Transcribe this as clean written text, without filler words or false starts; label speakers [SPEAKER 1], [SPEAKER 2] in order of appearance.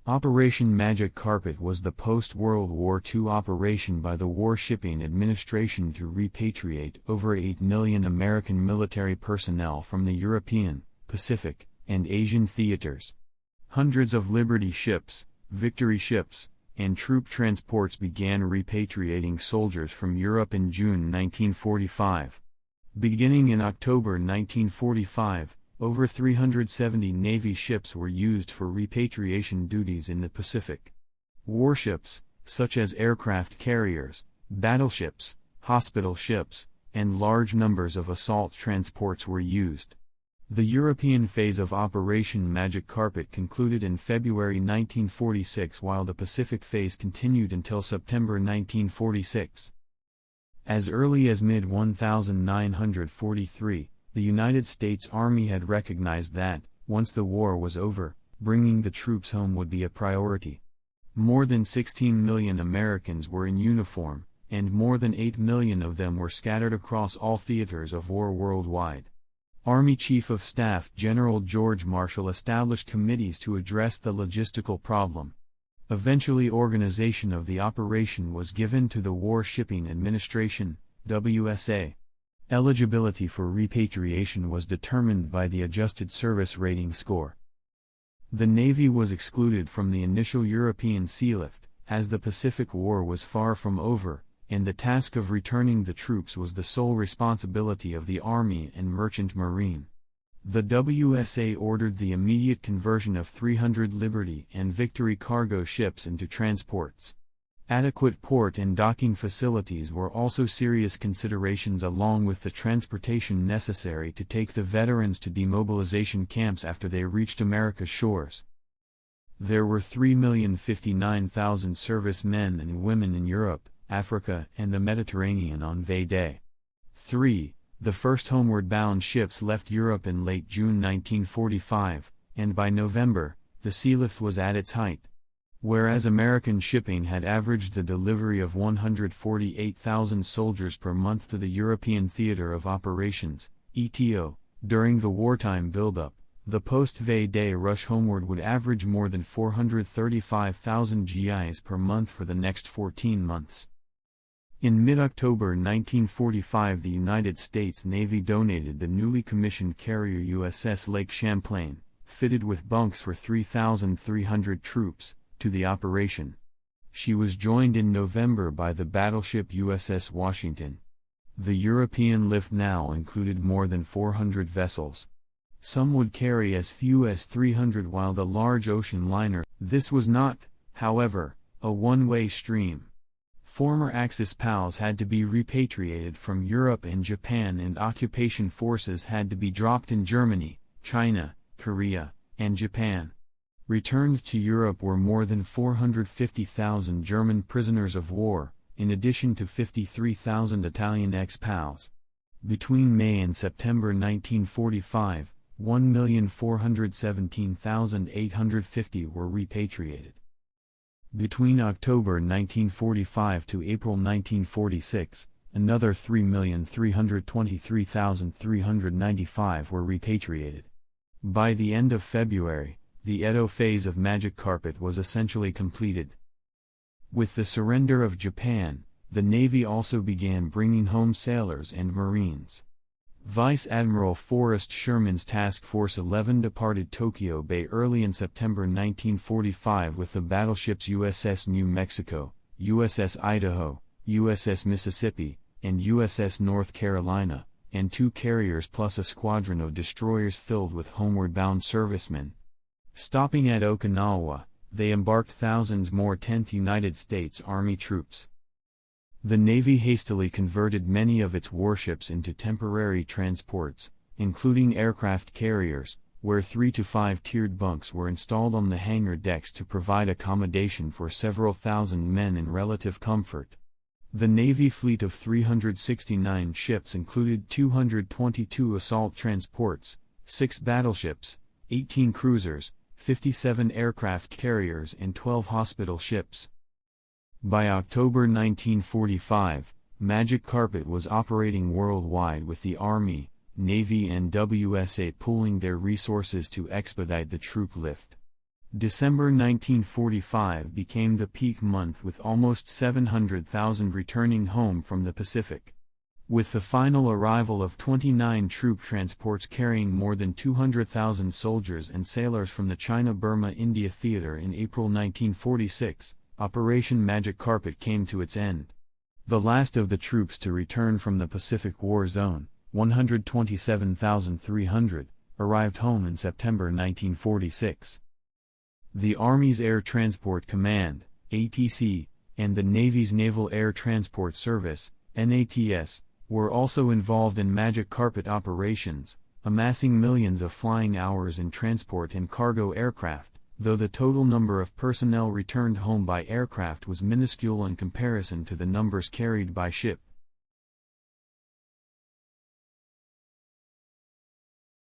[SPEAKER 1] Operation Magic Carpet was the post-World War II operation by the Warshipping Administration to repatriate over 8 million American military personnel from the European, Pacific, and Asian theaters. Hundreds of Liberty ships, Victory ships, and troop transports began repatriating soldiers from Europe in June 1945. Beginning in October 1945, over 370 Navy ships were used for repatriation duties in the Pacific. Warships, such as aircraft carriers, battleships, hospital ships, and large numbers of assault transports were used. The European phase of Operation Magic Carpet concluded in February 1946, while the Pacific phase continued until September 1946. As early as mid-1943, the United States Army had recognized that, once the war was over, bringing the troops home would be a priority. More than 16 million Americans were in uniform, and more than 8 million of them were scattered across all theaters of war worldwide. Army Chief of Staff General George Marshall established committees to address the logistical problem. Eventually, organization of the operation was given to the Warshipping Administration, WSA. Eligibility for repatriation was determined by the Adjusted Service Rating Score. The Navy was excluded from the initial European sealift, as the Pacific War was far from over, and the task of returning the troops was the sole responsibility of the Army and Merchant Marine. The WSA ordered the immediate conversion of 300 Liberty and Victory cargo ships into transports. Adequate port and docking facilities were also serious considerations, along with the transportation necessary to take the veterans to demobilization camps after they reached America's shores. There were 3,059,000 servicemen and women in Europe, Africa, and the Mediterranean on VE Day. 3. The first homeward-bound ships left Europe in late June 1945, and by November, the sealift was at its height. Whereas American shipping had averaged the delivery of 148,000 soldiers per month to the European Theater of Operations, ETO, during the wartime buildup, the post-VE Day rush homeward would average more than 435,000 GIs per month for the next 14 months. In mid-October 1945, the United States Navy donated the newly commissioned carrier USS Lake Champlain, fitted with bunks for 3,300 troops, to the operation. She was joined in November by the battleship USS Washington. The European lift now included more than 400 vessels. Some would carry as few as 300, while the large ocean liner. This was not, however, a one-way stream. Former Axis PALs had to be repatriated from Europe and Japan, and occupation forces had to be dropped in Germany, China, Korea, and Japan. Returned to Europe were more than 450,000 German prisoners of war, in addition to 53,000 Italian ex-PALs. Between May and September 1945, 1,417,850 were repatriated. Between October 1945 to April 1946, another 3,323,395 were repatriated. By the end of February, the Edo phase of Magic Carpet was essentially completed. With the surrender of Japan, the Navy also began bringing home sailors and Marines. Vice Admiral Forrest Sherman's Task Force 11 departed Tokyo Bay early in September 1945 with the battleships USS New Mexico, USS Idaho, USS Mississippi, and USS North Carolina, and 2 carriers plus a squadron of destroyers filled with homeward-bound servicemen. Stopping at Okinawa, they embarked thousands more 10th United States Army troops. The Navy hastily converted many of its warships into temporary transports, including aircraft carriers, where 3 to 5 tiered bunks were installed on the hangar decks to provide accommodation for several thousand men in relative comfort. The Navy fleet of 369 ships included 222 assault transports, 6 battleships, 18 cruisers, 57 aircraft carriers, and 12 hospital ships. By October 1945, Magic Carpet was operating worldwide, with the Army, Navy and WSA pooling their resources to expedite the troop lift. December 1945 became the peak month with almost 700,000 returning home from the Pacific. With the final arrival of 29 troop transports carrying more than 200,000 soldiers and sailors from the China-Burma-India theater in April 1946, Operation Magic Carpet came to its end. The last of the troops to return from the Pacific War Zone, 127,300, arrived home in September 1946. The Army's Air Transport Command, ATC, and the Navy's Naval Air Transport Service, NATS, were also involved in Magic Carpet operations, amassing millions of flying hours in transport and cargo aircraft, though the total number of personnel returned home by aircraft was minuscule in comparison to the numbers carried by ship.